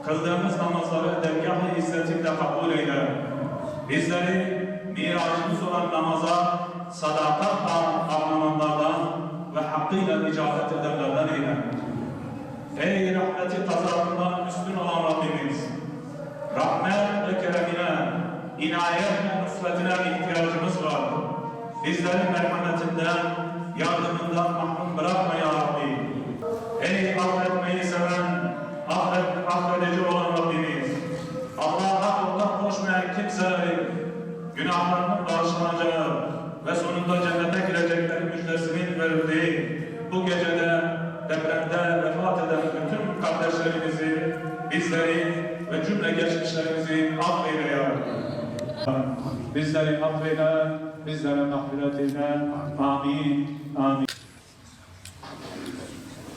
kıldığımız namazları dergâh-ı izzetinde kabul eyle. Bizleri miracımız olan namaza sadakatla avlananlardan ve hakkıyla icabet edenlerden eyle. Ey rahmeti kazanından üstün olan Rabbimiz! Rahmet ve keremine, inayet ve nusretine ihtiyacımız var. Bizleri merhametinden, yardımından mahrum bırakma ya Rabbi. Ey affetmeyi seven, affedici olan Rabbimiz! Allah'a ortak koşmayan kimselerin günahlarının bağışlanacağı ve sonunda cennete girecekleri müjdesinin verildiği bu gecede depremde vefat eden bütün kardeşlerimizi, bizleri ve cümle geçmişlerimizi affeyle ya Rabbi. Bizleri affeyle, bizlere mağfiret eyle. Amin. Amin.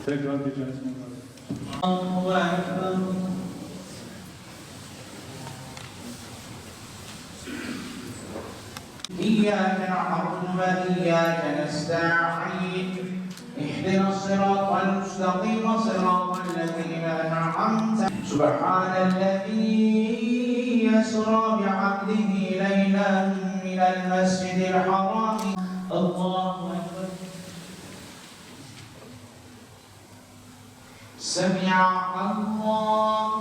Tekrar diyeceğiz. Allahu Ekber. إياك نعبد وإياك نستعين اهدنا الصراط المستقيم صراط الذين أنعمت سبحان الذي يسرى بعبده ليلا من المسجد الحرام الله أكبر سمع الله